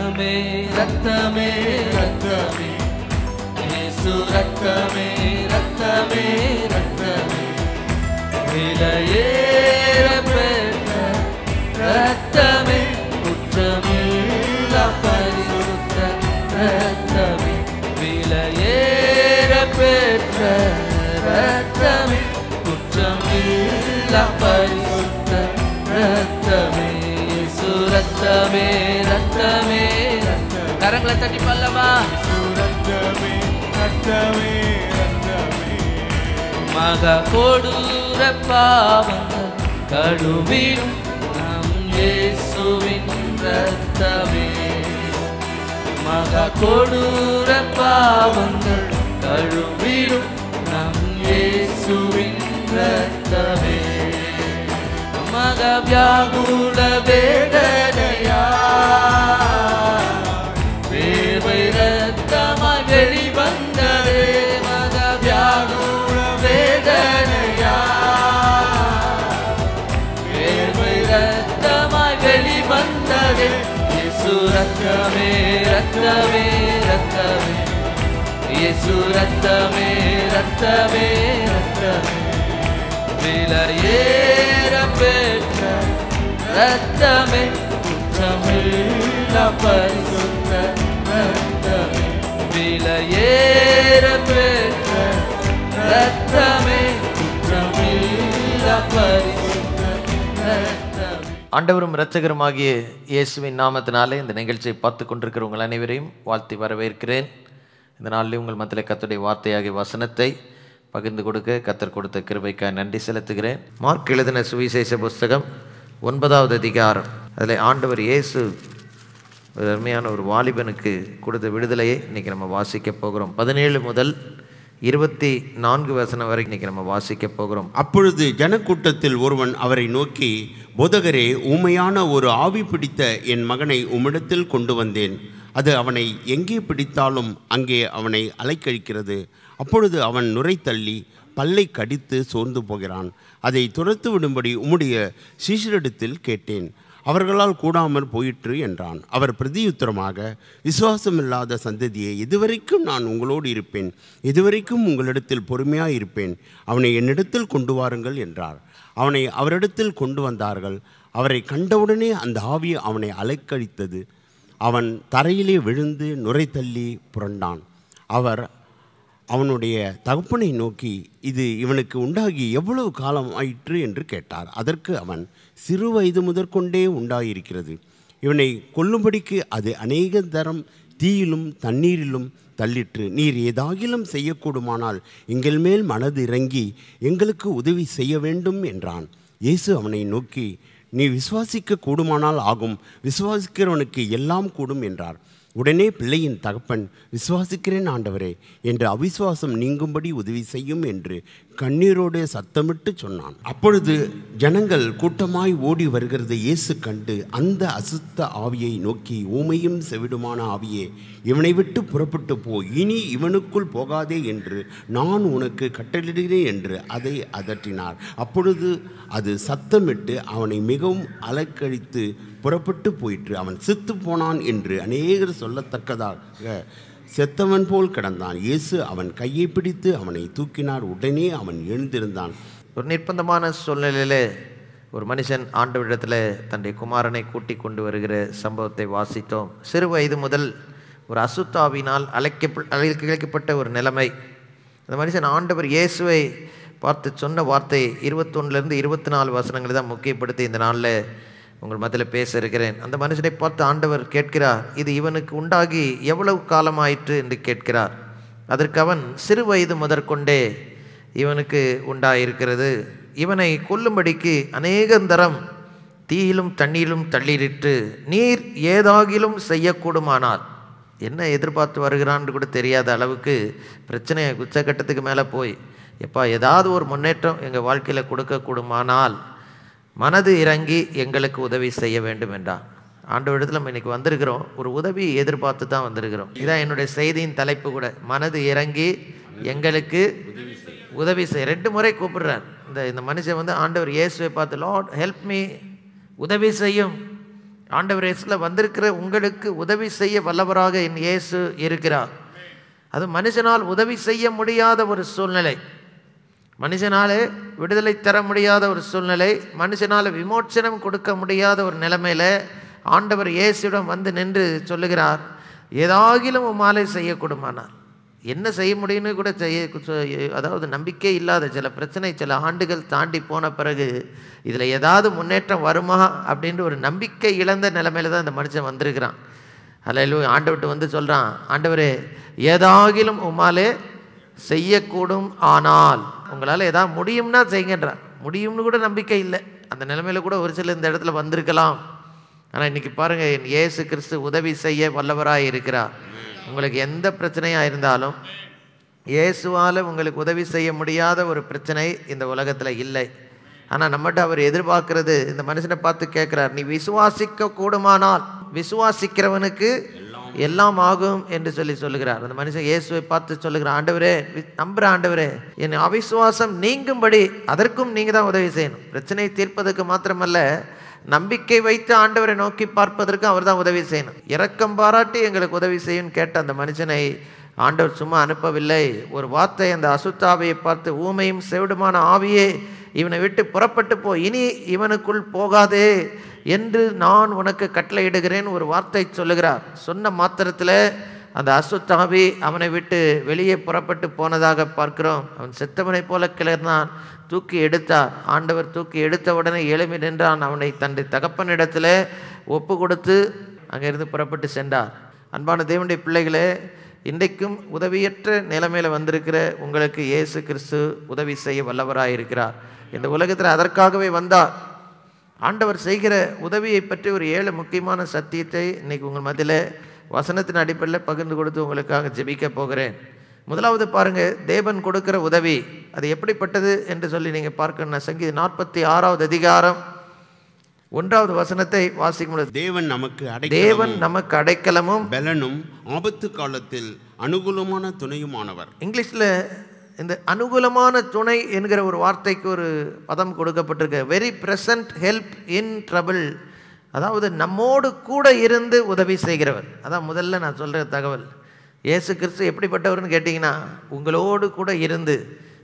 ரத்தமே ரத்தமே ரத்தமே இயேசு ரத்தமே ரத்தமே ரத்தமே விலையேற பெற்ற ரத்தமே குற்றமில்லா பரிசுத்த ரத்தமே விலையேற பெற்ற ரத்தமே குற்றமில்லா பரிசுத்த ரத்தமே இயேசு ரத்தமே ரத்தமே ரத்தமே கரங்களை தட்டி பல்லவா ரத்தமே ரத்தமே ரத்தமே மகா கொடூர பாவங்கள் கழுவிடும் நம் இயேசுவின் ரத்தமே மகா கொடூர பாவங்கள் கழுவிடும் நம் இயேசுவின் ரத்தமே மகா வியாகுல வேதனையா வேர்வை ரத்தமாய் வெளிவந்ததே மகா வியாகுல வேதனையா வேர்வை ரத்தமாய் வெளிவந்ததே இயேசு ரத்தமே ரத்தமே ரத்தமே இயேசு ரத்தமே ரத்தமே ரத்தமே விலையேற பெற்ற ரத்தமே குற்றமில்லா பரிசுத்த ரத்தமே விலையேற பெற்ற ரத்தமே குற்றமில்லா பரிசுத்த ரத்தமே. ஆண்டவரும் இரட்சகருமாகிய இயேசுவின் நாமத்தினாலே இந்த நிகழ்ச்சியை பார்த்து கொண்டிருக்கிற உங்கள் அனைவரையும் வாழ்த்தி வரவேற்கிறேன். இந்த நாளில் உங்கள் மத்தியில் கர்த்தருடைய வார்த்தையாகிய வசனத்தை பகிர்ந்து கொடுக்க கர்த்தர் கொடுத்த கிருபைக்காக நன்றி செலுத்துகிறேன். மார்க் எழுதின சுவிசேஷ புஸ்தகம் 9வது அதிகாரம். அதில் ஆண்டவர் இயேசு ஒரு அருமையான ஒரு வாலிபனுக்கு கொடுத்த விடுதலையை இன்றைக்கி நம்ம வாசிக்க போகிறோம். 17 முதல் 24 வசனம் வரை இன்றைக்கி நம்ம வாசிக்க போகிறோம். அப்பொழுது ஜனக்கூட்டத்தில் ஒருவன் அவரை நோக்கி, போதகரே, ஊமையான ஒரு ஆவி பிடித்த என் மகனை உம்மிடத்தில் கொண்டு வந்தேன். அது அவனை எங்கே பிடித்தாலும் அங்கே அவனை அலைக்கழிக்கிறது. அப்பொழுது அவன் நுரை தள்ளி பல்லை கடித்து சோர்ந்து போகிறான். அதை துரத்து விடும்படி உம்முடைய சீஷரிடத்தில் கேட்டேன், அவர்களால் கூடாமற் போயிற்று என்றான். அவர் பிரதியுத்தரமாக, விசுவாசமில்லாத சந்ததியே, எதுவரைக்கும் நான் உங்களோடு இருப்பேன்? எதுவரைக்கும் உங்களிடத்தில் பொறுமையாக இருப்பேன்? அவனை என்னிடத்தில் கொண்டு வாருங்கள் என்றார். அவனை அவரிடத்தில் கொண்டு வந்தார்கள். அவரை கண்டவுடனே அந்த ஆவி அவனை அலைக்கழித்தது. அவன் தரையிலே விழுந்து நுரை தள்ளி புரண்டான். அவர் அவனுடைய தகப்பனை நோக்கி, இது இவனுக்கு உண்டாகி எவ்வளவு காலம் ஆயிற்று என்று கேட்டார். அதற்கு அவன், சிறு வயது முதற்கொண்டே உண்டாயிருக்கிறது. இவனை கொல்லும்படிக்கு அது அநேக தரம் தீயிலும் தண்ணீரிலும் தள்ளிற்று. நீர் ஏதாகிலும் செய்யக்கூடுமானால் எங்கள் மேல் மனது இறங்கி எங்களுக்கு உதவி செய்ய வேண்டும் என்றான். இயேசு அவனை நோக்கி, நீ விசுவாசிக்க கூடுமானால் ஆகும், விசுவாசிக்கிறவனுக்கு எல்லாம் கூடும் என்றார். உடனே பிள்ளையின் தகப்பன், விசுவாசிக்கிறேன் ஆண்டவரே என்று அவிசுவாசம் நீங்கும்படி உதவி செய்யும் என்று கண்ணீரோடு சத்தமிட்டு சொன்னான். அப்பொழுது ஜனங்கள் கூட்டமாய் ஓடி வருகிறது இயேசு கண்டு அந்த அசுத்த ஆவியை நோக்கி, ஊமையும் செவிடுமான ஆவியே, இவனை விட்டு புறப்பட்டு போ, இனி இவனுக்குள் போகாதே என்று நான் உனக்கு கட்டளிடுகிறேன் என்று அதை அதட்டினார். அப்பொழுது அது சத்தமிட்டு அவனை மிகவும் அலைக்கழித்து புறப்பட்டு போயிற்று. அவன் செத்து போனான் என்று அநேகர் சொல்லத்தக்கதாக செத்தவன் போல் கிடந்தான். இயேசு அவன் கையை பிடித்து அவனை தூக்கினார். உடனே அவன் எழுந்திருந்தான். ஒரு நிர்பந்தமான சூழ்நிலையில் ஒரு மனுஷன் ஆண்டவரிடத்தில் தன்னுடைய குமாரனை கூட்டி கொண்டு வருகிற சம்பவத்தை வாசித்தோம். சிறு வயது முதல் ஒரு அசுத்தாவினால் அழைக்கப்பட்ட ஒரு நிலைமை. அந்த மனுஷன் ஆண்டவர் இயேசுவை பார்த்து சொன்ன வார்த்தை 21 24 வசனங்களை தான் முக்கியப்படுத்தி இந்த நாளில் உங்கள் மத்தியில் பேச இருக்கிறேன். அந்த மனுஷனை பார்த்து ஆண்டவர் கேட்கிறார், இது இவனுக்கு உண்டாகி எவ்வளவு காலமாயிற்று என்று கேட்கிறார். அதற்கு அவன், சிறு வயது முதற்கொண்டே இவனுக்கு உண்டாயிருக்கிறது. இவனை கொல்லும்படிக்கு அநேகந்தரம் தீயிலும் தண்ணீரிலும் தள்ளிட்டு நீர் ஏதாகிலும் செய்யக்கூடுமானால், என்ன எதிர்பார்த்து வருகிறான்னு கூட தெரியாத அளவுக்கு பிரச்சனை உச்சக்கட்டத்துக்கு மேலே போய், எப்பா ஏதாவது ஒரு முன்னேற்றம் எங்கள் வாழ்க்கையில் கொடுக்கக்கூடுமானால் மனது இறங்கி எங்களுக்கு உதவி செய்ய வேண்டும் என்றான். ஆண்டவரிடத்தில் நம்ம இன்றைக்கி வந்திருக்கிறோம், ஒரு உதவி எதிர்பார்த்து தான் வந்திருக்கிறோம். இதான் என்னுடைய செய்தியின் தலைப்பு கூட, மனது இறங்கி எங்களுக்கு உதவி செய்ய. 2 முறை கூப்பிடுறார் இந்த மனுஷன். ஆண்டவர் இயேசுவை பார்த்து, லார்ட் ஹெல்ப் மீ, உதவி செய்யும். ஆண்டவர் இயேசுல வந்திருக்கிற உங்களுக்கு உதவி செய்ய வல்லவராக என் இயேசு இருக்கிறார். அது மனுஷனால் உதவி செய்ய முடியாத ஒரு சூழ்நிலை, மனுஷனாலே விடுதலை தர முடியாத ஒரு சூழ்நிலை, மனுஷனால் விமோச்சனம் கொடுக்க முடியாத ஒரு நிலைமையில் ஆண்டவர் இயேசுவிடம் வந்து நின்று சொல்லுகிறார், ஏதாகிலும் உம்மாலே செய்யக்கூடுமானார். என்ன செய்ய முடியும்னு கூட அதாவது நம்பிக்கை இல்லாத சில பிரச்சனை சில ஆண்டுகள் தாண்டி போன பிறகு இதில் ஏதாவது முன்னேற்றம் வருமா அப்படின்ற ஒரு நம்பிக்கை இழந்த நிலைமையில தான் இந்த மனுஷன் வந்திருக்கிறான். அல்லேலூயா. ஆண்டவர்கிட்ட வந்து சொல்கிறான், ஆண்டவரே ஏதாகிலும் உம்மாலே செய்யக்கூடும், ஆனால் உங்களால் ஏதாவது முடியும்னா செய்யுங்கன்றான். முடியும்னு கூட நம்பிக்கை இல்லை, அந்த நிலைமையில் கூட ஒரு சில இந்த இடத்துல வந்திருக்கலாம். ஆனால் இன்றைக்கி பாருங்கள், என் இயேசு கிறிஸ்து உதவி செய்ய வல்லவராக இருக்கிறார். உங்களுக்கு எந்த பிரச்சனையாக இருந்தாலும் இயேசுவால் உங்களுக்கு உதவி செய்ய முடியாத ஒரு பிரச்சனை இந்த உலகத்தில் இல்லை. ஆனால் நம்மகிட்ட அவர் எதிர்பார்க்கிறது, இந்த மனுஷனை பார்த்து கேட்குறார், நீ விசுவாசிக்க கூடுமானால், விசுவாசிக்கிறவனுக்கு எல்லாம் ஆகும் என்று சொல்லுகிறார். அந்த மனுஷன் இயேசுவை பார்த்து சொல்லுகிறார், ஆண்டவரே நம்புகிற ஆண்டவரே, என் அவிசுவாசம் நீங்கும்படி அதற்கும் நீங்கள் தான் உதவி செய்யணும். பிரச்சனை தீர்ப்பதற்கு மாத்திரமல்ல, நம்பிக்கை வைத்து ஆண்டவரை நோக்கி பார்ப்பதற்கு அவர் தான் உதவி செய்யணும். இரக்கம் பாராட்டி எங்களுக்கு உதவி செய்யும் கேட்ட அந்த மனுஷனை ஆண்டவர் சும்மா அனுப்பவில்லை. ஒரு வார்த்தை அந்த அசுத்தாவியை பார்த்து, ஊமையும் செவிடுமான ஆவியே இவனை விட்டு புறப்பட்டு போ, இனி இவனுக்குள் போகாதே என்று நான் உனக்கு கட்டளையிடுகிறேன் ஒரு வார்த்தை சொல்லுகிறார். சொன்ன மாத்திரத்தில் அந்த அசுத்தாவி அவனை விட்டு வெளியே புறப்பட்டு போனதாக பார்க்கிறோம். அவன் செத்தவனை போல கிளர்ந்தான், தூக்கி எடுத்தார். ஆண்டவர் தூக்கி எடுத்த உடனே எழும்பி நின்றான். அவனை தன்னுடைய தகப்பனிடத்தில் ஒப்பு கொடுத்து அங்கிருந்து புறப்பட்டு சென்றார். அன்பான தேவனுடைய பிள்ளைகளே, இன்றைக்கும் உதவியற்ற நிலைமையில் வந்திருக்கிற உங்களுக்கு இயேசு கிறிஸ்து உதவி செய்ய வல்லவராக இருக்கிறார். இந்த உலகத்தில் அதற்காகவே வந்தார். ஆண்டவர் செய்கிற உதவியை பற்றி ஒரு 7 முக்கியமான சத்தியத்தை இன்றைக்கி உங்கள் மத்தியில் வசனத்தின் அடிப்படையில் பகிர்ந்து கொடுத்து உங்களுக்காக ஜெபிக்க போகிறேன். முதலாவது பாருங்கள், தேவன் கொடுக்கிற உதவி அது எப்படிப்பட்டது என்று சொல்லி நீங்கள் பார்க்கணும். சங்கீதம் 46வது அதிகாரம் 1வது வசனத்தை வாசிக்கும். தேவன் நமக்கு அடைக்கலமும் பலனும் ஆபத்து காலத்தில் அனுகூலமான துணையுமானவர். இங்கிலீஷில் இந்த அனுகூலமான துணை என்கிற ஒரு வார்த்தைக்கு ஒரு பதம் கொடுக்கப்பட்டிருக்கு. Very present help in trouble. அதாவது நம்மோடு கூட இருந்து உதவி செய்கிறவர். அதான் முதல்ல நான் சொல்கிற தகவல். இயேசு கிறிஸ்து எப்படிப்பட்டவர்னு கேட்டிங்கன்னா, உங்களோடு கூட இருந்து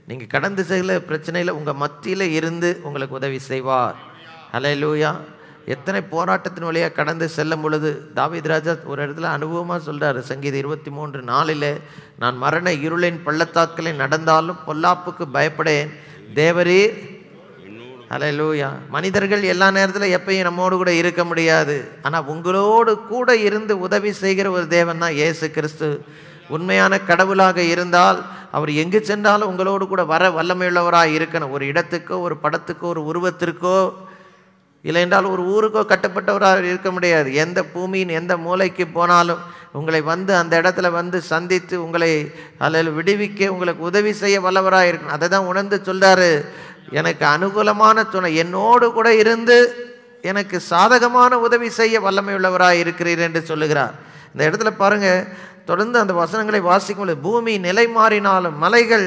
நீங்கள் கடந்து செல்ல பிரச்சனையில் உங்கள் மத்தியில் இருந்து உங்களுக்கு உதவி செய்வார். ஹல்லேலூயா. எத்தனை போராட்டத்தின் வழியாக கடந்து செல்லும் பொழுது தாவீது ராஜா ஒரு இடத்துல அனுபவமாக சொல்கிறார். சங்கீதம் 23:4 நான் மரண இருளின் பள்ளத்தாக்கில் நடந்தாலும் பொல்லாப்புக்கு பயப்படேன், தேவரீர். ஹல்லேலூயா. மனிதர்கள் எல்லா நேரத்தில் எப்பயும் நம்மோடு கூட இருக்க முடியாது. ஆனால் உங்களோடு கூட இருந்து உதவி செய்கிற ஒரு தேவன் தான் இயேசு கிறிஸ்து. உண்மையான கடவுளாக இருந்தால் அவர் எங்கு சென்றாலும் உங்களோடு கூட வர வல்லமையுள்ளவராக இருக்கணும். ஒரு இடத்துக்கோ ஒரு படத்துக்கோ ஒரு உருவத்திற்கோ இல்லை என்றால் ஒரு ஊருக்கோ கட்டப்பட்டவராக இருக்க முடியாது. எந்த பூமியின் எந்த மூலைக்கு போனாலும் உங்களை வந்து அந்த இடத்துல வந்து சந்தித்து உங்களை அதில் விடுவிக்க உங்களுக்கு உதவி செய்ய வல்லவராக இருக்கணும். அதை தான் உணர்ந்து சொல்கிறாரு, எனக்கு அனுகூலமான துணை, என்னோடு கூட இருந்து எனக்கு சாதகமான உதவி செய்ய வல்லமை உள்ளவராக இருக்கிறீர் என்று சொல்லுகிறார். இந்த இடத்துல பாருங்கள், தொடர்ந்து அந்த வசனங்களை வாசிக்கும். பூமி நிலை மாறினாலும் மலைகள்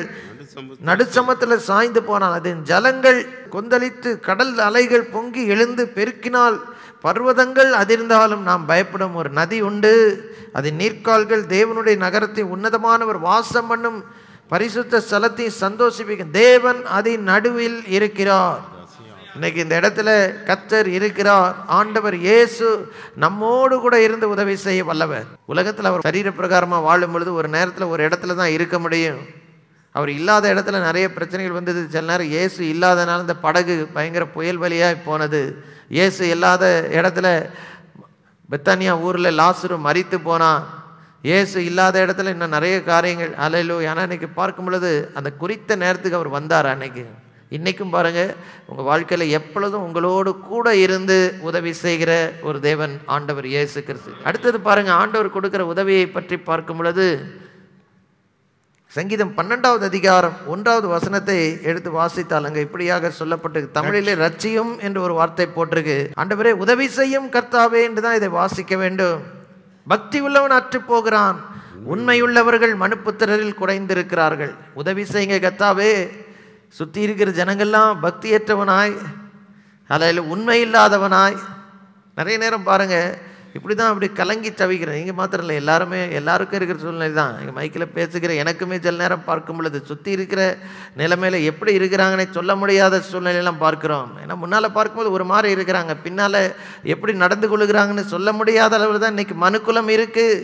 நடுச்சமத்தில் சாய்ந்து போனால், அதன் ஜலங்கள் கொந்தளித்து கடல் அலைகள் பொங்கி எழுந்து பெருக்கினால், பர்வதங்கள் அதிர்ந்தாலும் நாம் பயப்படும் ஒரு நதி உண்டு, அதன் நீர்க்கால்கள் தேவனுடைய நகரத்தை உன்னதமானவர் வாசம் பண்ணும் பரிசுத்த ஸ்தலத்தை சந்தோஷிப்பிக்கும். தேவன் அதன் நடுவில் இருக்கிறார். இன்னைக்கு இந்த இடத்துல கர்த்தர் இருக்கிறார். ஆண்டவர் இயேசு நம்மோடு கூட இருந்து உதவி செய்ய வல்லவர். உலகத்தில் அவர் சரீர பிரகாரமாக வாழும் பொழுது ஒரு நேரத்தில் ஒரு இடத்துல தான் இருக்க முடியும். அவர் இல்லாத இடத்துல நிறைய பிரச்சனைகள் வந்தது. சில நேரம் இயேசு இல்லாதனால இந்த படகு பயங்கர புயல் வழியாக போனது. இயேசு இல்லாத இடத்துல பெத்தானியா ஊரில் லாசரு மரித்து போனான். இயேசு இல்லாத இடத்துல இன்னும் நிறைய காரியங்கள். ஹல்லேலூயா. ஆனால் இன்றைக்கி பார்க்கும் பொழுது அந்த குறித்த நேரத்துக்கு அவர் வந்தார். அன்னைக்கு இன்றைக்கும் பாருங்கள், உங்கள் வாழ்க்கையில் எப்பொழுதும் உங்களோடு கூட இருந்து உதவி செய்கிற ஒரு தேவன் ஆண்டவர் இயேசு கிறிஸ்து. அடுத்தது பாருங்கள், ஆண்டவர் கொடுக்குற உதவியை பற்றி பார்க்கும் பொழுது சங்கீதம் 12வது அதிகாரம் 1வது வசனத்தை எடுத்து வாசித்தால் அங்கே இப்படியாக சொல்லப்பட்டு, தமிழிலே ரட்சியும் என்று ஒரு வார்த்தை போட்டிருக்கு. ஆண்டவரே உதவி செய்யும் கர்த்தாவே என்று தான் இதை வாசிக்க வேண்டும். பக்தி உள்ளவன் அற்று போகிறான், உண்மையுள்ளவர்கள் மனுப்புத்திரரில் குறைந்திருக்கிறார்கள். உதவி செய்யுங்க கர்த்தாவே. சுற்றி இருக்கிற ஜனங்கள்லாம் பக்தியற்றவனாய், அதில் உண்மை இல்லாதவனாய், நிறைய நேரம் பாருங்கள், இப்படி தான் அப்படி கலங்கி தவிக்கிறேன். நீங்கள் மாத்திரம் இல்லை, எல்லாருக்கும் இருக்கிற சூழ்நிலை தான். இங்கே மைக்கில் பேசுகிற எனக்குமே சில நேரம் பார்க்கும் பொழுது சுற்றி இருக்கிற நிலைமையில் எப்படி இருக்கிறாங்கன்னே சொல்ல முடியாத சூழ்நிலையெல்லாம் பார்க்குறோம். ஏன்னா முன்னால் பார்க்கும்போது ஒரு மாதிரி இருக்கிறாங்க, பின்னால் எப்படி நடந்து கொள்ளுகிறாங்கன்னு சொல்ல முடியாத அளவில் தான் இன்றைக்கி மனுக்குலம் இருக்குது.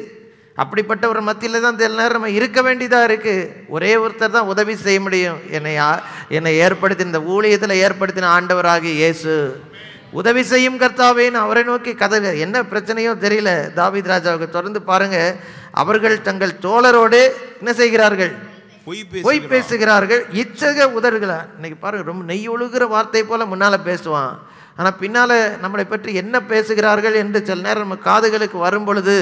அப்படிப்பட்ட ஒரு மத்தியில் தான் சில நேரம் நம்ம இருக்க வேண்டியதாக இருக்குது. ஒரே ஒருத்தர் தான் உதவி செய்ய முடியும். என்னை ஏற்படுத்தின இந்த ஊழியத்தில் ஏற்படுத்தின ஆண்டவராகிய இயேசு. உதவி செய்யும் கர்த்தாவேன்னு அவரை நோக்கி கதவு. என்ன பிரச்சனையோ தெரியல தாவீது ராஜாவுக்கு. தொடர்ந்து பாருங்க, அவர்கள் தங்கள் தோழரோடு என்ன செய்கிறார்கள்? பொய் பேசுகிறார்கள். இச்சக உதறுகளா. இன்னைக்கு பாருங்க, ரொம்ப நெய் ஒழுகிற வார்த்தை போல முன்னால பேசுவான், ஆனால் பின்னால் நம்மளை பற்றி என்ன பேசுகிறார்கள் என்று சில நேரம் நம்ம காதுகளுக்கு வரும் பொழுது,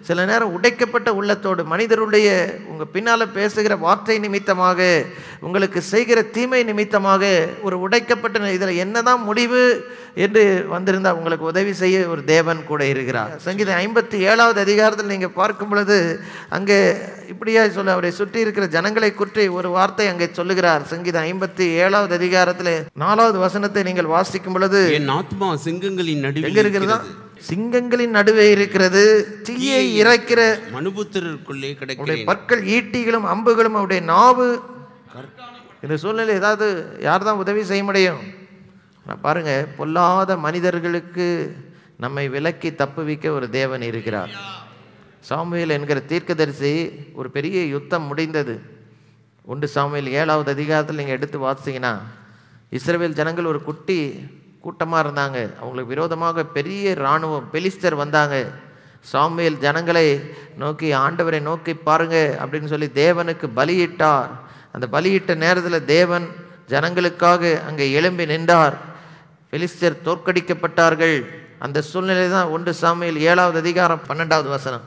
சில நேரம் உடைக்கப்பட்ட உள்ளத்தோடு மனிதருடைய உங்கள் பின்னால் பேசுகிற வார்த்தை நிமித்தமாக, உங்களுக்கு செய்கிற தீமை நிமித்தமாக ஒரு உடைக்கப்பட்ட இதில் என்னதான் முடிவு என்று வந்திருந்தால் உங்களுக்கு உதவி செய்ய ஒரு தேவன் கூட இருக்கிறார். சங்கீதம் 57வது அதிகாரத்தில் நீங்கள் பார்க்கும் பொழுது அங்கே இப்படியா சொல்ல, அவரை சுற்றி இருக்கிற ஜனங்களை குறித்து ஒரு வார்த்தை அங்கே சொல்லுகிறார். சங்கீதம் 57வது அதிகாரத்தில் 4வது வசனத்தை நீங்கள் வாசிக்கும் பொழுது, என் ஆத்மா சிங்கங்களின் நடுவே இருக்கிறதா? சிங்கங்களின் நடுவே இருக்கிறது, தீயை இறைக்கிற மனுபுத்திரருக்குள்ளே கிடைக்கிறது. பற்கள் ஈட்டிகளும் அம்புகளும் அவருடைய நாவு. இந்த சூழ்நிலை ஏதாவது யார் தான் உதவி செய்ய முடியும்? பாருங்க, பொல்லாத மனிதர்களுக்கு நம்மை விலக்கி தப்புவிக்க ஒரு தேவன் இருக்கிறார். சாமுவேல் என்கிற தீர்க்கதரிசி, ஒரு பெரிய யுத்தம் முடிந்தது. 1 சாமுவேல் 7வது அதிகாரத்தில் நீங்கள் எடுத்து வாசிங்கன்னா, இஸ்ரவேல் ஜனங்கள் ஒரு கூட்டமாக இருந்தாங்க. அவங்களுக்கு விரோதமாக பெரிய இராணுவம் பெலிஸ்தர் வந்தாங்க. சாமுவேல் ஜனங்களை நோக்கி, ஆண்டவரை நோக்கி பாருங்க அப்படின்னு சொல்லி தேவனுக்கு பலியிட்டார். அந்த பலியிட்ட நேரத்தில் தேவன் ஜனங்களுக்காக அங்கே எழும்பி நின்றார். பெலிஸ்தர் தோற்கடிக்கப்பட்டார்கள். அந்த சூழ்நிலை தான் 1 சாமுவேல் 7வது அதிகாரம் 12வது வசனம்.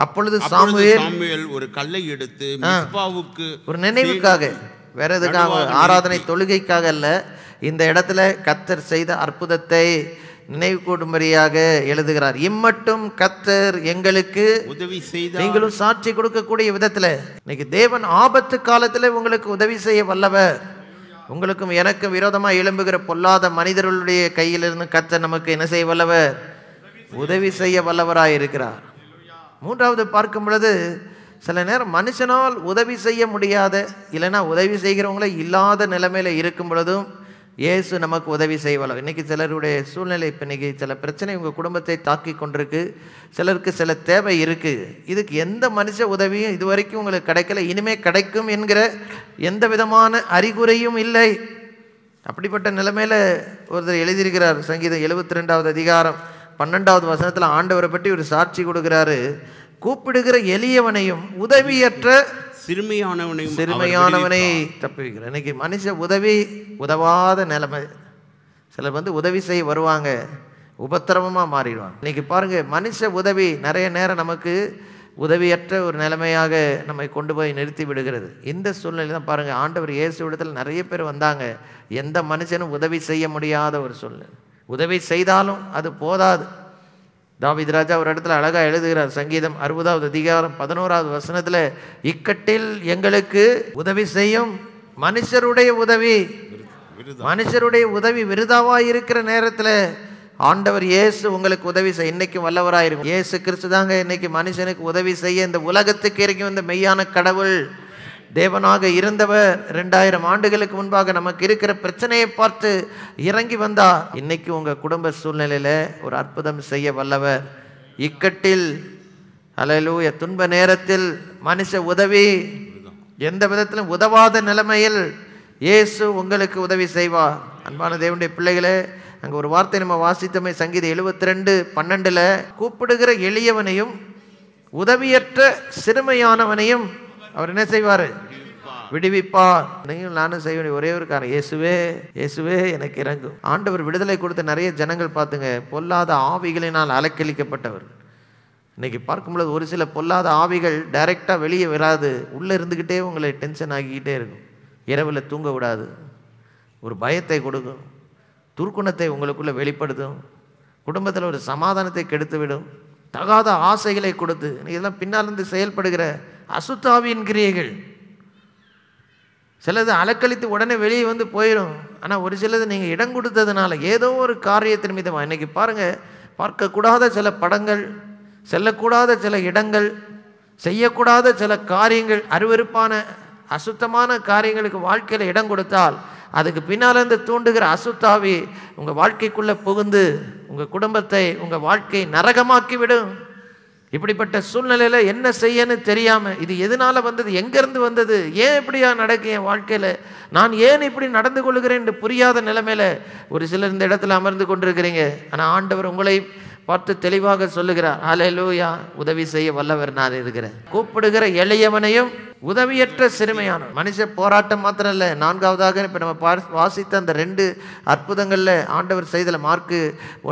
அப்பொழுது சாமுவேல் ஒரு கல்லை எடுத்து மிஸ்பாவுக்கு ஒரு நினைவுக்காக, வேற எதுக்காக, ஆராதனை தொழுகைக்காக அல்ல, இந்த இடத்துல கர்த்தர் செய்த அற்புதத்தை நினைவு கூடும்படியாக எழுதுகிறார். இம்மட்டும் கர்த்தர் எங்களுக்கு உதவி செய்தார். நீங்களும் சாட்சி கொடுக்கக்கூடிய விதத்தில் இன்னைக்கு தேவன் ஆபத்து காலத்தில் உங்களுக்கு உதவி செய்ய வல்லவர். உங்களுக்கும் எனக்கும் விரோதமாக எழும்புகிற பொல்லாத மனிதர்களுடைய கையிலிருந்து கர்த்தர் நமக்கு என்ன செய்ய வல்லவர்? உதவி செய்ய வல்லவராய் இருக்கிறார். 3வது பார்க்கும் பொழுது, சில நேரம் மனுஷனால் உதவி செய்ய முடியாத, இல்லைன்னா உதவி செய்கிறவங்களே இல்லாத நிலைமையில் இருக்கும் பொழுதும் இயேசு நமக்கு உதவி செய்வார். இன்றைக்கி சிலருடைய சூழ்நிலை, இப்போ இன்றைக்கி சில பிரச்சனை உங்கள் குடும்பத்தை தாக்கி கொண்டிருக்கு, சிலருக்கு சில தேவை இருக்குது. இதுக்கு எந்த மனுஷ உதவியும் இதுவரைக்கும் உங்களுக்கு கிடைக்கல, இனிமேல் கிடைக்கும் என்கிற எந்த விதமான அறிகுறியும் இல்லை. அப்படிப்பட்ட நிலைமையில் ஒருத்தர் எழுதியிருக்கிறார். சங்கீதம் 72வது அதிகாரம் 12வது வசனத்தில் ஆண்டவரை பற்றி ஒரு சாட்சி கொடுக்கிறாரு. கூப்பிடுகிற எளியவனையும் உதவியற்ற சிறுமையானவனை தப்புவிக்கிறார். இன்னைக்கு மனுஷ உதவாத நிலைமை. சிலர் உதவி செய்ய வருவாங்க, உபத்திரவமாக மாறிடுவாங்க. இன்னைக்கு பாருங்க, மனுஷ உதவி நிறைய நேரம் நமக்கு உதவியற்ற ஒரு நிலைமையாக நம்மை கொண்டு போய் நிறுத்தி விடுகிறது. இந்த சூழ்நிலை தான் பாருங்க, ஆண்டவர் இயேசு இடத்துல நிறைய பேர் வந்தாங்க, எந்த மனுஷனும் உதவி செய்ய முடியாத ஒரு சூழ்நிலை. உதவி செய்தாலும் அது போதாது. தாவீது ராஜா ஒரு இடத்துல அழகா எழுதுகிறார். சங்கீதம் 60வது அதிகாரம் 11வது வசனத்தில், இக்கட்டில் எங்களுக்கு உதவி செய்யும் மனுஷருடைய உதவி விருதாவாக இருக்கிற நேரத்தில் ஆண்டவர் இயேசு உங்களுக்கு உதவி செய்ய இன்னைக்கு வல்லவராயிருக்கும். இயேசு கிறிஸ்து தாங்க இன்னைக்கு மனுஷனுக்கு உதவி செய்ய இந்த உலகத்துக்கு இறங்கி வந்த மெய்யான கடவுள் தேவனாக இருந்தவர். 2000 ஆண்டுகளுக்கு முன்பாக நமக்கு இருக்கிற பிரச்சனையை பார்த்து இறங்கி வந்தார். இன்னைக்கு உங்கள் குடும்ப சூழ்நிலையில் ஒரு அற்புதம் செய்ய வல்லவர். இக்கட்டில் அல்லேலூயா, துன்ப நேரத்தில் மனுஷ உதவி, எந்த விதத்திலும் உதவாத நிலைமையில் இயேசு உங்களுக்கு உதவி செய்வார். அன்பான தேவனுடைய பிள்ளைகளே, அங்கே ஒரு வார்த்தை நம்ம வாசித்தமை சங்கீதம் 72:12, கூப்பிடுகிற எளியவனையும் உதவியற்ற சிறுமையானவனையும் அவர் என்ன செய்வார்? விடுவிப்பார். நீங்கள் நானும் செய்ய வேண்டிய ஒரே ஒரு காரணம், இயேசுவே எனக்கு இறங்கும். ஆண்டவர் விடுதலை கொடுத்த நிறைய ஜனங்கள் பார்த்துங்க, பொல்லாத ஆவிகளினால் அலக்களிக்கப்பட்டவர். இன்னைக்கு பார்க்கும்பொழுது ஒரு சில பொல்லாத ஆவிகள் டைரெக்டாக வெளியே வராது, உள்ளே இருந்துக்கிட்டே உங்களை டென்ஷன் ஆகிக்கிட்டே இருக்கும். இரவில் தூங்க விடாது, ஒரு பயத்தை கொடுக்கும், துர்க்குணத்தை உங்களுக்குள்ளே வெளிப்படுத்தும், குடும்பத்தில் ஒரு சமாதானத்தை கெடுத்துவிடும், தகாத ஆசைகளை கொடுத்து. இதெல்லாம் பின்னால் இருந்து செயல்படுகிற அசுத்தாவியின் கிரியைகள். சிலது அலக்களித்து உடனே வெளியே போயிடும். ஆனால் ஒரு சிலது நீங்கள் இடம் கொடுத்ததுனால ஏதோ ஒரு காரியத்தின் மீதமாக. இன்றைக்கி பாருங்கள், பார்க்கக்கூடாத சில படங்கள், செல்லக்கூடாத சில இடங்கள், செய்யக்கூடாத சில காரியங்கள், அருவருப்பான அசுத்தமான காரியங்களுக்கு வாழ்க்கையில் இடம் கொடுத்தால் அதுக்கு பின்னால் இருந்து தூண்டுகிற அசுத்தாவி உங்கள் வாழ்க்கைக்குள்ளே புகுந்து உங்கள் குடும்பத்தை, உங்கள் வாழ்க்கையை நரகமாக்கி விடும். இப்படிப்பட்ட சூழ்நிலையில் என்ன செய்யன்னு தெரியாமல், இது எதனால் வந்தது, எங்கேருந்து வந்தது, ஏன் இப்படியா நடக்கு என் வாழ்க்கையில், நான் ஏன் இப்படி நடந்து கொள்கிறேன் என்று புரியாத நிலைமையில் ஒரு சிலர் இந்த இடத்துல அமர்ந்து கொண்டிருக்கிறீங்க. ஆனால் ஆண்டவர் உங்களை பார்த்து தெளிவாக சொல்லுகிறார், ஹல்லேலூயா, உதவி செய்ய வல்லவர் நான் இருக்கிறேன். கூப்பிடுகிற எளியவனையும் உதவியற்ற சிறுமையான மனுஷ போராட்டம் மாத்திரம் இல்லை. நான்காவதாக இப்போ நம்ம வாசித்த அந்த 2 அற்புதங்களில் ஆண்டவர் செய்தல மார்க்கு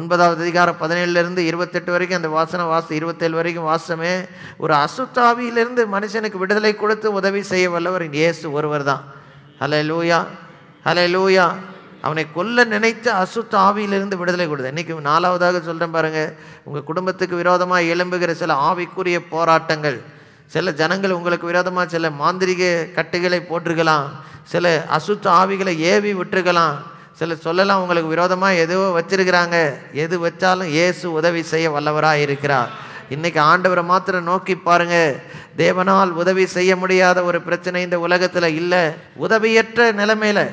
9வது அதிகாரம் 17 28 வரைக்கும் அந்த வாசனை 27 வரைக்கும் வாசமே ஒரு அசுத்தாவியிலிருந்து மனுஷனுக்கு விடுதலை கொடுத்து உதவி செய்ய வல்லவர் இயேசு ஒருவர் தான். ஹல்லேலூயா, ஹல்லேலூயா. அவனை கொல்ல நினைத்த அசுத்த ஆவியிலிருந்து விடுதலை கொடுத்த. இன்றைக்கி 4வதாக சொல்கிறேன் பாருங்கள், உங்கள் குடும்பத்துக்கு விரோதமாக எழும்புகிற சில ஆவிக்குரிய போராட்டங்கள், சில ஜனங்கள் உங்களுக்கு விரோதமாக சில மாந்திரிக கட்டுகளை போட்டிருக்கலாம், சில அசுத்த ஆவிகளை ஏவி விட்டுருக்கலாம், சில சொல்லலாம் உங்களுக்கு விரோதமாக எதுவோ வச்சிருக்கிறாங்க. எது வச்சாலும் இயேசு உதவி செய்ய வல்லவராக இருக்கிறார். இன்றைக்கி ஆண்டவரை மாத்திரம் நோக்கி பாருங்கள். தேவனால் உதவி செய்ய முடியாத ஒரு பிரச்சனை இந்த உலகத்தில் இல்லை. உதவியற்ற நிலைமையில்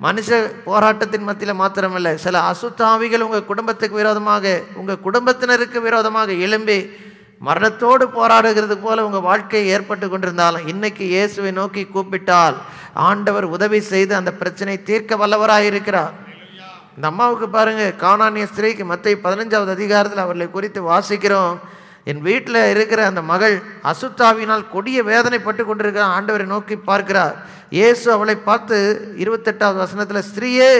மனுஷ போராட்டத்தின் மத்தியில் மாத்திரமில்லை, சில அசுத்தாவிகள் உங்கள் குடும்பத்துக்கு விரோதமாக, உங்கள் குடும்பத்தினருக்கு விரோதமாக எழும்பி மரணத்தோடு போராடுகிறது போல உங்கள் வாழ்க்கையை ஏற்பட்டு கொண்டிருந்தாலும் இன்னைக்கு இயேசுவை நோக்கி கூப்பிட்டால் ஆண்டவர் உதவி செய்து அந்த பிரச்சனை தீர்க்க வல்லவராக இருக்கிறார். இந்த அம்மாவுக்கு பாருங்கள், கானானிய ஸ்திரீக்கு மத்தேயு 15வது அதிகாரத்தில் அவர்களை குறித்து வாசிக்கிறோம். என் வீட்டில் இருக்கிற அந்த மகள் அசுத்தாவினால் கொடிய வேதனைப்பட்டு கொண்டிருக்கிற ஆண்டவரை நோக்கி பார்க்கிறார். இயேசு அவளை பார்த்து 28வது வசனத்தில், ஸ்திரீயே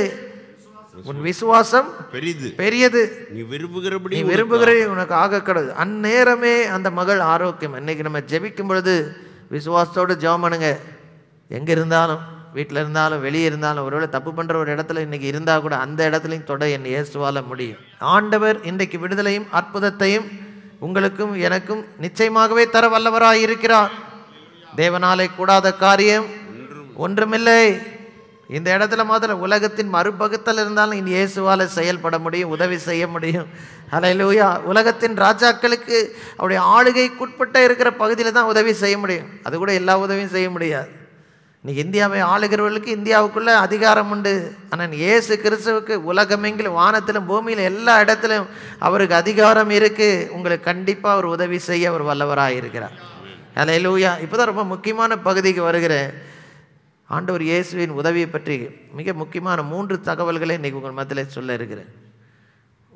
உன் விசுவாசம் பெரியது, நீ விரும்புகிறபடி உனக்கு ஆக கடவுது. அந்நேரமே அந்த மகள் ஆரோக்கியம். இன்னைக்கு நம்ம ஜெபிக்கும் பொழுது விசுவாசத்தோடு ஜெபம் பண்ணுங்க. எங்கே இருந்தாலும், வீட்டில் இருந்தாலும் வெளியே இருந்தாலும், ஒருவேளை தப்பு பண்ணுற ஒரு இடத்துல இன்னைக்கு இருந்தால் கூட அந்த இடத்துலையும் தொட என் இயேசுவால முடியும். ஆண்டவர் இன்றைக்கு விடுதலையும் அற்புதத்தையும் உங்களுக்கும் எனக்கும் நிச்சயமாகவே தர வல்லவராய் இருக்கிறார். தேவனாலே கூடாத காரியம் ஒன்றுமில்லை. இந்த இடத்துல மாத்திரம் உலகத்தின் மறுபகுத்தல் இருந்தாலும் இனி இயேசுவால் செயல்பட முடியும், உதவி செய்ய முடியும். ஹல்லேலூயா. உலகத்தின் ராஜாக்களுக்கு அவருடைய ஆளுகைக்குட்பட்ட இருக்கிற பகுதியில் தான் உதவி செய்ய முடியும். அது கூட எல்லா உதவியும் செய்ய முடியாது. இன்னைக்கு இந்தியாவை ஆளுகிறவர்களுக்கு இந்தியாவுக்குள்ள அதிகாரம் உண்டு. ஆனால் இயேசு கிறிஸ்துவுக்கு உலகமெங்கிலும் வானத்திலும் பூமியில் எல்லா இடத்திலும் அவருக்கு அதிகாரம் இருக்குது. உங்களுக்கு கண்டிப்பாக அவர் உதவி செய்ய அவர் வல்லவராக இருக்கிறார். ஹல்லேலூயா. இப்போ தான் ரொம்ப முக்கியமான பகுதிக்கு வருகிறேன். ஆண்டவர் இயேசுவின் உதவியை பற்றி மிக முக்கியமான 3 தகவல்களை இன்றைக்கி உங்கள் மத்தியில் சொல்ல இருக்கிறேன்.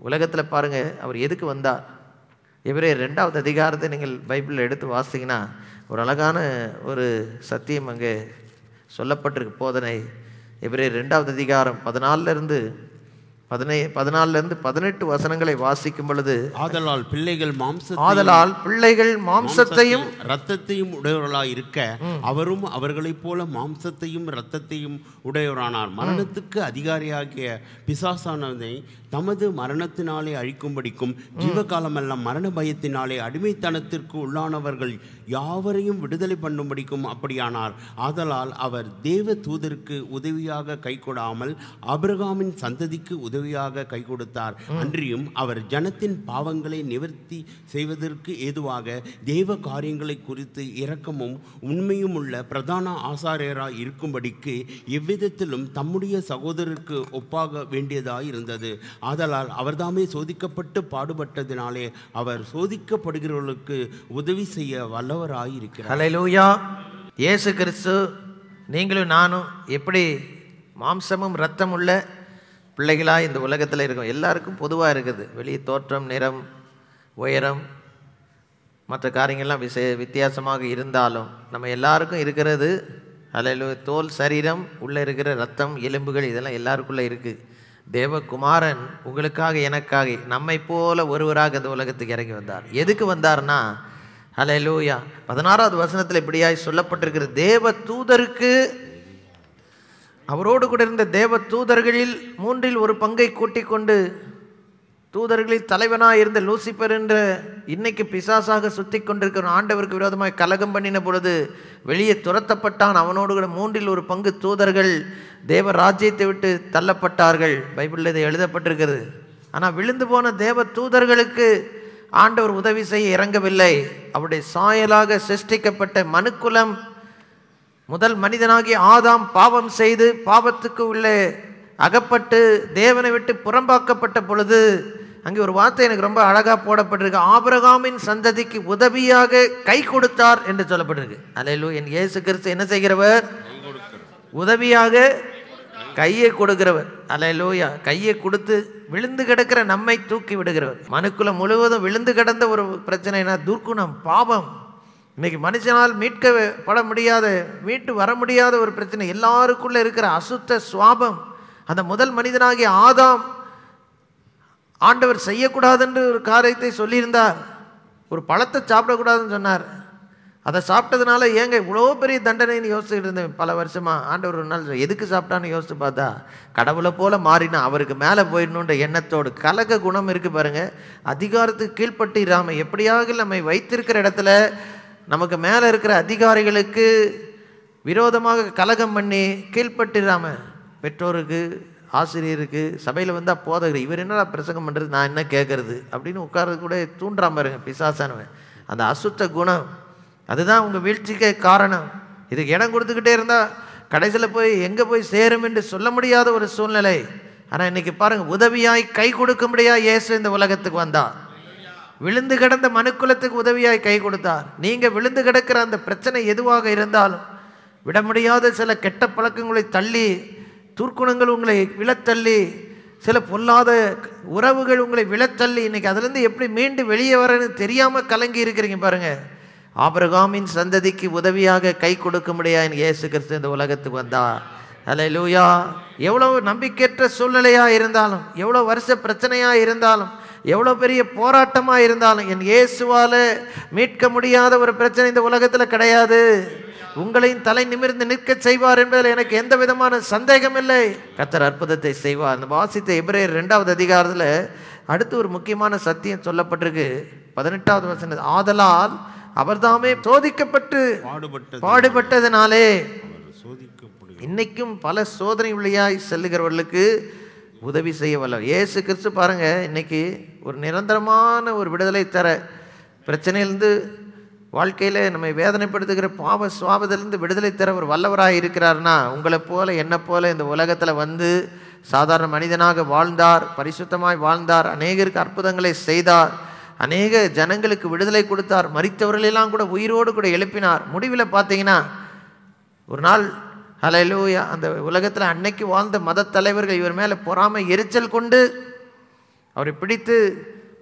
உலகத்தில் பாருங்கள், அவர் எதுக்கு வந்தார்? எபிரேயர் 2வது அதிகாரத்தை நீங்கள் பைபிளில் எடுத்து வாசிங்கன்னா ஒரு அழகான ஒரு சத்தியம் அங்கே சொல்லப்பட்டிருக்கு, போதனை. எபிரேயர் 2வது அதிகாரம் 14 18 வசனங்களை வாசிக்கும் பொழுது, ஆதலால் பிள்ளைகள் மாம்சத்தையும் இரத்தத்தையும் உடையவர்களாய் இருக்க அவரும் அவர்களைப் போல மாம்சத்தையும் இரத்தத்தையும் உடையவரானார். மரணத்துக்கு அதிகாரியாகிய பிசாசானதை தமது மரணத்தினாலே அழிக்கும்படிக்கும் ஜீவகாலமெல்லாம் மரண பயத்தினாலே அடிமைத்தனத்திற்கு உள்ளானவர்கள் யாவரையும் விடுதலை பண்ணும்படிக்கும் அப்படியானார். ஆதலால் அவர் தேவ தூதருக்கு உதவியாக கை கொடாமல் ஆபிரகாமின் சந்ததிக்கு உதவியாக கை கொடுத்தார். அன்றியும் அவர் ஜனத்தின் பாவங்களை நிவர்த்தி செய்வதற்கு ஏதுவாக தேவ காரியங்களை குறித்து இரக்கமும் உண்மையும் உள்ள பிரதான ஆசாரியராய் இருக்கும்படிக்கு எவ்விதத்திலும் தம்முடைய சகோதரருக்கு ஒப்பாக வேண்டியதாய் இருந்தது. ஆதலால் அவர்தாமே சோதிக்கப்பட்டு பாடுபட்டதினாலே அவர் சோதிக்கப்படுகிறவர்களுக்கு உதவி செய்ய வல்லவராயிருக்கிறார். ஹல்லேலூயா. இயேசு கிறிஸ்து நீங்களும் நானும் எப்படி மாம்சமும் இரத்தம் உள்ள பிள்ளைகளாக இந்த உலகத்தில் இருக்கும். எல்லாருக்கும் பொதுவாக இருக்குது. வெளியே தோற்றம், நிறம், உயரம், மற்ற காரியங்கள்லாம் வித்தியாசமாக இருந்தாலும் நம்ம எல்லாருக்கும் இருக்கிறது ஹல்லேலூயா தோல், சரீரம், உள்ளே இருக்கிற ரத்தம், எலும்புகள், இதெல்லாம் எல்லாருக்குள்ளே இருக்குது. தேவகுமாரன் உங்களுக்காக எனக்காக நம்மை போல ஒருவராக இந்த உலகத்துக்கு இறங்கி வந்தார். எதுக்கு வந்தார்னா, ஹல்லேலூயா, 16வது வசனத்தில் இப்படியாய் சொல்லப்பட்டிருக்கிற தேவ தூதருக்கு, அவரோடு கூட இருந்த தேவ தூதர்களில் 3 ஒரு பங்கை கூட்டிக் கொண்டு, தூதர்களில் தலைவனாக இருந்த லூசிபர் என்ற இன்னைக்கு பிசாசாக சுற்றி கொண்டிருக்கிற ஆண்டவருக்கு விரோதமாக கலகம் பண்ணின பொழுது வெளியே துரத்தப்பட்டான். அவனோடு கூட 3 ஒரு பங்கு தூதர்கள் தேவ ராஜ்யத்தை விட்டு தள்ளப்பட்டார்கள். பைபிளில் இது எழுதப்பட்டிருக்கிறது. ஆனால் விழுந்து போன தேவ தூதர்களுக்கு ஆண்டவர் உதவி செய்ய இறங்கவில்லை. அவருடைய சாயலாக சிருஷ்டிக்கப்பட்ட மனுக்குலம் முதல் மனிதனாகிய ஆதாம் பாவம் செய்து பாவத்துக்கு உள்ளே அகப்பட்டு தேவனை விட்டு புறம்பாக்கப்பட்ட பொழுது அங்கே ஒரு வார்த்தை எனக்கு ரொம்ப அழகாக போடப்பட்டிருக்கு. ஆபிரகாமின் சந்ததிக்கு உதவியாக கை கொடுத்தார் என்று சொல்லப்பட்டிருக்கு. அல்லேலூயா. என் இயேசு கிறிஸ்து என்ன செய்கிறவர்? உதவியாக கையை கொடுக்கிறவர். அல்லேலூயா. கையை கொடுத்து விழுந்து கிடக்கிற நம்மை தூக்கி விடுகிறவர். மனுக்குலம் முழுவதும் விழுந்து கிடந்த ஒரு பிரச்சனைனா துர்க்குணம், பாவம். இன்னைக்கு மனுஷனால் மீட்கப்பட முடியாத, மீட்டு வர முடியாத ஒரு பிரச்சனை, எல்லாருக்குள்ள இருக்கிற அசுத்த சுவாபம். அந்த முதல் மனிதனாகிய ஆதாம் ஆண்டவர் செய்யக்கூடாதுன்று ஒரு காரியத்தை சொல்லியிருந்தார். ஒரு பழத்தை சாப்பிடக்கூடாதுன்னு சொன்னார். அதை சாப்பிட்டதுனால ஏங்க இவ்வளோ பெரிய தண்டனைன்னு யோசிச்சுட்டு இருந்தேன் பல வருஷமாக. ஆண்டவர் ஒரு நாள் எதுக்கு சாப்பிட்டான்னு யோசிச்சு பார்த்தா கடவுளை போல மாறினா அவருக்கு மேலே போயிடணுன்ற எண்ணத்தோடு கலக குணம் இருக்குது பாருங்கள். அதிகாரத்துக்கு கீழ்ப்பட்டிராமல் எப்படியாக நம்மை வைத்திருக்கிற இடத்துல நமக்கு மேலே இருக்கிற அதிகாரிகளுக்கு விரோதமாக கலகம் பண்ணி கீழ்ப்பட்டிராமல், பெற்றோருக்கு, ஆசிரியருக்கு, சபையில் வந்தால் போதகர் இவர் என்னடா பிரசங்கம் பண்ணுறது, நான் என்ன கேட்குறது அப்படின்னு உட்கார்றது கூட தூண்டாமல் இருங்க பிசாசானவன். அந்த அசுத்த குணம் அதுதான் உங்கள் வீழ்ச்சிக்கு காரணம். இதுக்கு இடம் கொடுத்துக்கிட்டே இருந்தால் கடைசியில் போய் எங்கே போய் சேரும் என்று சொல்ல முடியாத ஒரு சூழ்நிலை. ஆனால் இன்றைக்கி பாருங்கள், உதவியாய் கை கொடுக்க முடியாது இயேசு இந்த உலகத்துக்கு வந்தார். விழுந்து கிடந்த மனுக்குலத்துக்கு உதவியாய் கை கொடுத்தார். நீங்கள் விழுந்து கிடக்கிற அந்த பிரச்சனை எதுவாக இருந்தாலும், விட முடியாத சில கெட்ட பழக்கங்களை தள்ளி, துர்க்குணங்கள் உங்களை விழத்தள்ளி, சில பொல்லாத உறவுகள் உங்களை விழத்தள்ளி, இன்றைக்கி அதுலேருந்து எப்படி மீண்டு வெளியே வரன்னு தெரியாமல் கலங்கி இருக்கிறீங்க பாருங்கள். ஆபிரகாமின் சந்ததிக்கு உதவியாக கை கொடுக்க முடியாது இயேசு கிறிஸ்து இந்த உலகத்துக்கு வந்தார். அல்லேலூயா. எவ்வளோ நம்பிக்கையற்ற சூழ்நிலையாக இருந்தாலும், எவ்வளோ வருஷ பிரச்சனையாக இருந்தாலும், எவ்வளோ பெரிய போராட்டமாக இருந்தாலும், என் இயேசுவால் மீட்க முடியாத ஒரு பிரச்சனை இந்த உலகத்தில் கிடையாது. உங்களையும் தலை நிமிர்ந்து நிற்க செய்வார் என்பதில் எனக்கு எந்த விதமான சந்தேகம் இல்லை. கர்த்தர் அற்புதத்தை செய்வார். அந்த வாசித்த எபிரேயர் 2வது அதிகாரத்தில் அடுத்து ஒரு முக்கியமான சத்தியம் சொல்லப்பட்டிருக்கு. 18வது வசனம், ஆதலால் அவர்தாமே சோதிக்கப்பட்டு பாடுபட்டதனாலே இன்னைக்கும் பல சோதனை வழியாய் செல்லுகிறவர்களுக்கு உதவி செய்ய வல்லவர். இயேசு கிறிஸ்து பாருங்க, இன்னைக்கு ஒரு நிரந்தரமான ஒரு விடுதலை தர, பிரச்சனையிலிருந்து, வாழ்க்கையில் நம்மை வேதனைப்படுத்துகிற பாவ சுவாபத்திலிருந்து விடுதலை தர ஒரு வல்லவராக இருக்கிறார்னா, உங்களை போல என்னை போல இந்த உலகத்தில் வந்து சாதாரண மனிதனாக வாழ்ந்தார், பரிசுத்தமாய் வாழ்ந்தார், அநேகருக்கு அற்புதங்களை செய்தார், அநேக ஜனங்களுக்கு விடுதலை கொடுத்தார், மரித்தவர்களெல்லாம் கூட உயிரோடு கூட எழுப்பினார். முடிவில் பார்த்தீங்கன்னா ஒரு நாள் ஹல்லேலூயா, அந்த உலகத்தில் அன்னைக்கு வாழ்ந்த மத தலைவர்கள் இவர் மேலே பொறாமை எரிச்சல் கொண்டு அவரை பிடித்து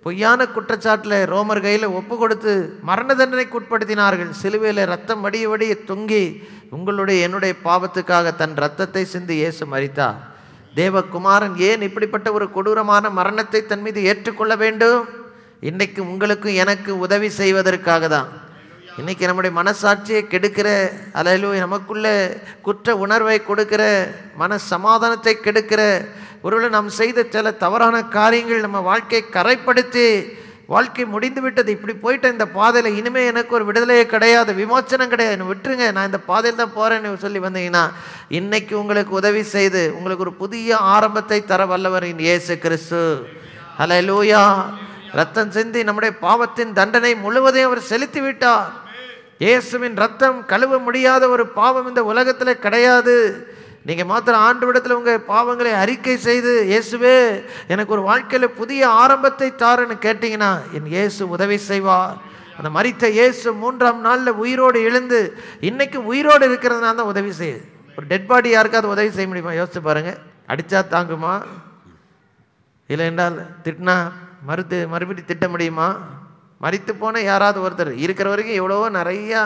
பொய்யான குற்றச்சாட்டில் ரோமர் கையில் ஒப்பு கொடுத்து மரண தண்டனைக்கு உட்படுத்தினார்கள். சிலுவையில் ரத்தம் வடிய வடிய தொங்கி உங்களுடைய என்னுடைய பாவத்துக்காக தன் ரத்தத்தை சிந்தி இயேசு மரித்தார். தேவகுமாரன் ஏன் இப்படிப்பட்ட ஒரு கொடூரமான மரணத்தை தன் மீது ஏற்றுக்கொள்ள வேண்டும்? இன்றைக்கு உங்களுக்கும் எனக்கு உதவி செய்வதற்காக தான். இன்றைக்கி நம்முடைய மனசாட்சியை கெடுக்கிற, அல்லேலூயா, நமக்குள்ள குற்ற உணர்வை கொடுக்கிற, மன சமாதானத்தை கெடுக்கிற, ஒருவேளை நாம் செய்த சில தவறான காரியங்கள் நம்ம வாழ்க்கையை கரைப்படுத்தி வாழ்க்கை முடிந்து விட்டது, இப்படி போயிட்ட இந்த பாதையில் இனிமேல் எனக்கு ஒரு விடுதலையே கிடையாது, விமோச்சனம் கிடையாது, விட்டுருங்க, நான் இந்த பாதையில் தான் போகிறேன்னு சொல்லி வந்தீங்கன்னா இன்னைக்கு உங்களுக்கு உதவி செய்து உங்களுக்கு ஒரு புதிய ஆரம்பத்தை தர வல்லவரின் இயேசு கிறிஸ்து. ஹல்லேலூயா. ரத்தம் சிந்தி நம்முடைய பாவத்தின் தண்டனை முழுவதையும் அவர் செலுத்தி விட்டார். இயேசுவின் ரத்தம் கழுவ முடியாத ஒரு பாவம் இந்த உலகத்தில் கிடையாது. நீங்கள் மாத்திரம் ஆண்டவரிடத்தில் உங்கள் பாவங்களை அறிக்கை செய்து, இயேசுவே எனக்கு ஒரு வாழ்க்கையில் புதிய ஆரம்பத்தை தாருன்னு கேட்டிங்கன்னா என் இயேசு உதவி செய்வார். அந்த மரித்த இயேசு 3ஆம் நாளில் உயிரோடு எழுந்து இன்னைக்கு உயிரோடு இருக்கிறதுனால தான் உதவி செய்யுது. ஒரு டெட் பாடி யாருக்காவது உதவி செய்ய முடியுமா? யோசிச்சு பாருங்கள். அடித்தா தாங்குமா? இல்லை என்றால் திட்டினா மறுபடியும் திட்ட முடியுமா? மரித்து போன யாராவது ஒருத்தர் இருக்கிற வரைக்கும் எவ்வளவோ நிறையா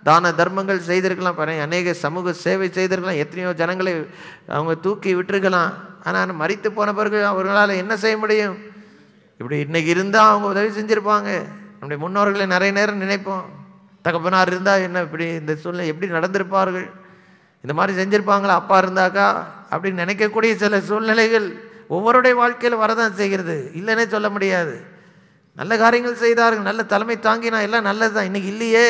தான தர்மங்கள் செய்திருக்கலாம், அநேக சமூக சேவை செய்திருக்கலாம், எத்தனையோ ஜனங்களை அவங்க தூக்கி விட்டுருக்கலாம். ஆனால் மரித்து போன பிறகு அவர்களால் என்ன செய்ய முடியும்? இப்படி இன்றைக்கி இருந்தால் அவங்க உதவி செஞ்சுருப்பாங்க. நம்முடைய முன்னோர்களை நிறைய நேரம் நினைப்போம், தகப்பனார் இருந்தால் என்ன இப்படி இந்த சூழ்நிலை எப்படி நடந்திருப்பார்கள், இந்த மாதிரி செஞ்சுருப்பாங்களா அப்பா இருந்தாக்கா அப்படின்னு நினைக்கக்கூடிய சில சூழ்நிலைகள் ஒவ்வொருடைய வாழ்க்கையில் வரதான் செய்கிறது, இல்லைன்னே சொல்ல முடியாது. நல்ல காரியங்கள் செய்தார்கள், நல்ல தலைமை தாங்கினா எல்லாம் நல்லது தான், இன்றைக்கி இல்லையே.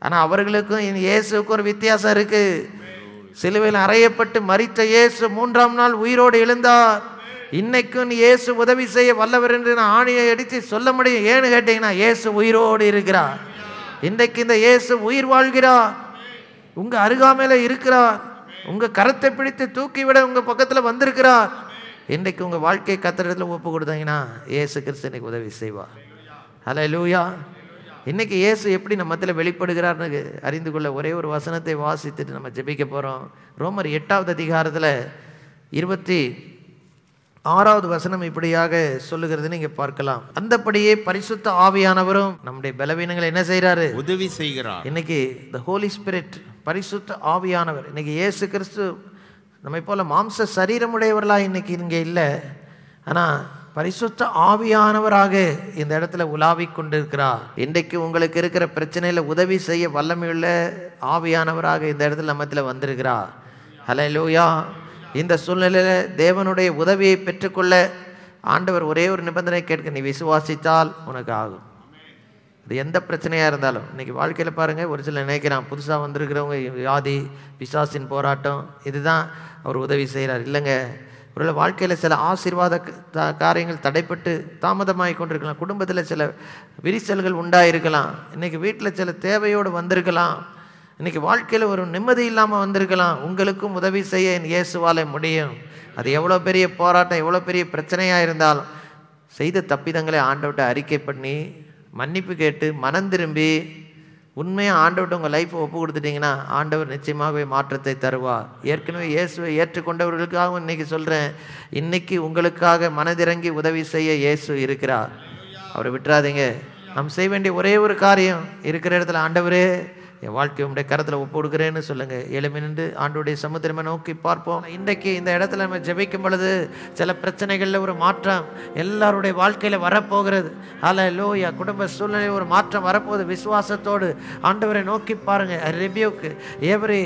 ஆனால் அவர்களுக்கும் இயேசுக்கும் ஒரு வித்தியாசம் இருக்குது. சிலுவையில் அறையப்பட்டு மரித்த இயேசு 3ஆம் நாள் உயிரோடு எழுந்தார். இன்னைக்கும் இயேசு உதவி செய்ய வல்லவர் என்று நான் ஆணியை அடித்து சொல்ல முடியும். ஏன்னு கேட்டீங்கன்னா, இயேசு உயிரோடு இருக்கிறார். இன்றைக்கு இந்த இயேசு உயிர் வாழ்கிறார், உங்க அருகாமையில இருக்கிறார், உங்க கரத்தை பிடித்து தூக்கிவிட உங்க பக்கத்துல வந்திருக்கிறார். இன்றைக்கு உங்க வாழ்க்கையை கர்த்தரிடத்துல ஒப்பு கொடுத்தீங்கன்னா இயேசு கிறிஸ்து இன்னைக்கு உதவி செய்வார். ஹல்லேலூயா. இன்னைக்கு இயேசு எப்படி நம்ம மத்தியில் வெளிப்படுகிறார்னு அறிந்து கொள்ள ஒரே ஒரு வசனத்தை வாசித்துட்டு நம்ம ஜெபிக்க போறோம். ரோமர் 8வது அதிகாரத்தில் 26வது வசனம் இப்படியாக சொல்லுகிறது, நீங்க பார்க்கலாம். அந்தபடியே பரிசுத்த ஆவியானவரும் நம்முடைய பலவீனங்களை என்ன செய்யறாரு? உதவி செய்கிறார். இன்னைக்கு the Holy Spirit, பரிசுத்த ஆவியானவர், இன்னைக்கு இயேசு கிறிஸ்து நம்மை போல மாம்ச சரீரமுடையவர்களா இன்னைக்கு இங்கே இல்லை, ஆனா பரிசுத்த ஆவியானவராக இந்த இடத்துல உலாவிக் கொண்டிருக்கிறார். இன்றைக்கு உங்களுக்கு இருக்கிற பிரச்சனையில உதவி செய்ய வல்லமையுள்ள ஆவியானவராக இந்த இடத்துல நம்மத்துல வந்திருக்கிறார். ஹல்லேலூயா. இந்த சூழ்நிலையில தேவனுடைய உதவியை பெற்றுக்கொள்ள ஆண்டவர் ஒரே ஒரு நிபந்தனை கேட்க, நீ விசுவாசித்தால் உனக்கு ஆகும். அது எந்த பிரச்சனையாக இருந்தாலும். இன்றைக்கி வாழ்க்கையில் பாருங்கள், ஒரு சில நினைக்கிறான் புதுசாக வந்திருக்கிறவங்க வியாதி பிசாசின் போராட்டம் இதுதான் அவர் உதவி செய்கிறார். இல்லைங்க, ஒரு வாழ்க்கையில் சில ஆசீர்வாத காரியங்கள் தடைப்பட்டு தாமதமாகி கொண்டிருக்கலாம், குடும்பத்தில் சில விரிசல்கள் உண்டாயிருக்கலாம், இன்றைக்கி வீட்டில் சில தேவையோடு வந்திருக்கலாம், இன்றைக்கி வாழ்க்கையில் ஒரு நிம்மதி இல்லாமல் வந்திருக்கலாம். உங்களுக்கும் உதவி செய்ய என் இயேசுவாலே முடியும். அது எவ்வளோ பெரிய போராட்டம், எவ்வளோ பெரிய பிரச்சனையாக இருந்தாலும் செய்த தப்பிதங்களை ஆண்டவர்கிட்ட அறிக்கை பண்ணி மன்னிப்பு கேட்டு மனம் திரும்பி உண்மையாக ஆண்டவர்கிட்ட உங்கள் லைஃப்பை ஒப்பு கொடுத்துட்டிங்கன்னா ஆண்டவர் நிச்சயமாகவே மாற்றத்தை தருவார். ஏற்கனவே இயேசுவை ஏற்றுக்கொண்டவர்களுக்காகவும் இன்றைக்கி சொல்கிறேன், இன்றைக்கி உங்களுக்காக மனதிறங்கி உதவி செய்ய இயேசு இருக்கிறார். அவரை விட்டுறாதீங்க. நாம் செய்ய வேண்டிய ஒரே ஒரு காரியம், இருக்கிற இடத்துல ஆண்டவரே என் வாழ்க்கை உடைய கரத்தில் ஒப்பு கொடுக்குறேன்னு சொல்லுங்கள். எளிமை நின்று ஆண்டோடைய சமுத்திரமை நோக்கி பார்ப்போம். இன்றைக்கு இந்த இடத்துல நம்ம ஜெபிக்கும் பொழுது சில பிரச்சனைகளில் ஒரு மாற்றம் எல்லாருடைய வாழ்க்கையில் வரப்போகிறது. ஹல்லேலூயா. குடும்ப சூழ்நிலை ஒரு மாற்றம் வரப்போகுது. விசுவாசத்தோடு ஆண்டவரை நோக்கி பாருங்கள். ஐ rebuke every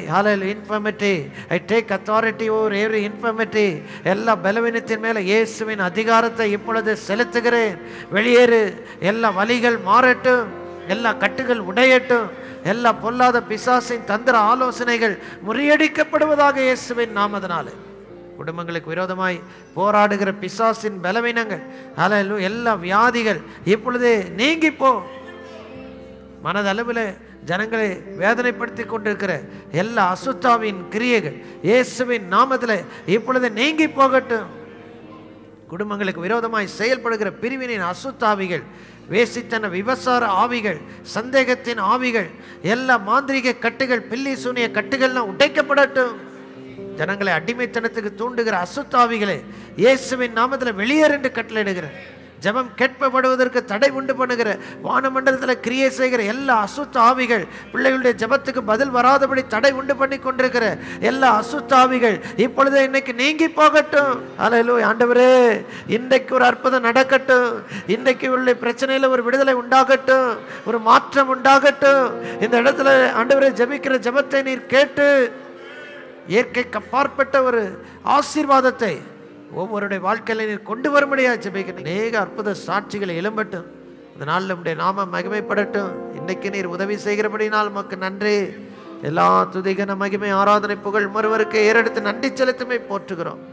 infirmity, I take authority over every infirmity. எல்லா பலவீனத்தின் மேலே இயேசுவின் அதிகாரத்தை இப்பொழுது செலுத்துகிறேன். வெளியேறு. எல்லா வலிகள் மாறட்டும், எல்லா கட்டுகள் உடையட்டும், எல்லா பொல்லாத பிசாசின் தந்திர ஆலோசனைகள் முறியடிக்கப்படுவதாக இயேசுவின் நாமத்தினாலே. குடும்பங்களுக்கு விரோதமாய் போராடுகிற பிசாசின் பலவீனங்கள், ஹல்லேலூயா, எல்லா வியாதிகள் இப்பொழுதே நீங்கி போ. மனதளவில் ஜனங்களை வேதனைப்படுத்தி கொண்டிருக்கிற எல்லா அசுத்தாவின் கிரியைகள் இயேசுவின் நாமத்தில் இப்பொழுது நீங்கி போகட்டும். குடும்பங்களுக்கு விரோதமாய் செயல்படுகிற பிரிவினின் அசுத்தாவிகள், வேசித்தன விபசார ஆவிகள், சந்தேகத்தின் ஆவிகள், எல்லா மாந்திரிக கட்டுகள், பில்லி சூனிய கட்டுகள்லாம் உடைக்கப்படட்டும். ஜனங்களை அடிமைத்தனத்துக்கு தூண்டுகிற அசுத்தாவிகளை இயேசுவின் நாமத்தில் வெளியேறு என்று கட்டளையிடுகிறேன். ஜெபம் கேட்கப்படுவதற்கு தடை உண்டு பண்ணுகிற வானமண்டலத்தில் கிரியை செய்கிற எல்லா அசுத்த ஆவிகள், பிள்ளைகளுடைய ஜெபத்துக்கு பதில் வராதபடி தடை உண்டு பண்ணி கொண்டிருக்கிற எல்லா அசுத்த ஆவிகள் இப்பொழுது இன்னைக்கு நீங்கி போகட்டும். ஹல்லேலூயா. ஆண்டவரே, இன்றைக்கு ஒரு அற்புதம் நடக்கட்டும். இன்றைக்கு உள்ள பிரச்சனையில் ஒரு விடுதலை உண்டாகட்டும், ஒரு மாற்றம் உண்டாகட்டும். இந்த இடத்துல ஆண்டவரே ஜெபிக்கிற ஜெபத்தை நீர் கேட்டு இயற்கைக்கு அப்பாற்பட்ட ஒரு ஆசீர்வாதத்தை ஒவ்வொருடைய வாழ்க்கையில நீர் கொண்டு வர முடியாது. ஜெபிக்கிறேன். அநேக அற்புத சாட்சிகளை எழும்பட்டும். இந்த நாளில் நம்முடைய நாம மகிமைப்படட்டும். இன்னைக்கு நீர் உதவி செய்கிறபடினால் உமக்கு நன்றி. எல்லா துதிகன மகிமை ஆராதனை புகழ் ஒருவருக்கு ஏறெடுத்து நன்றி செலுத்துமை போற்றுகிறோம்.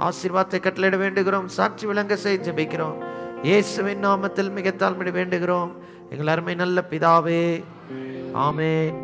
ஆசீர்வாதத்தை கட்டளையிட வேண்டுகிறோம். சாட்சி விளங்க செய்ய ஜெபிக்கிறோம். இயேசுவின் நாமத்தில் மிக தாழ்மையை வேண்டுகிறோம். எங்கள் அருமை நல்ல பிதாவே, ஆமென்.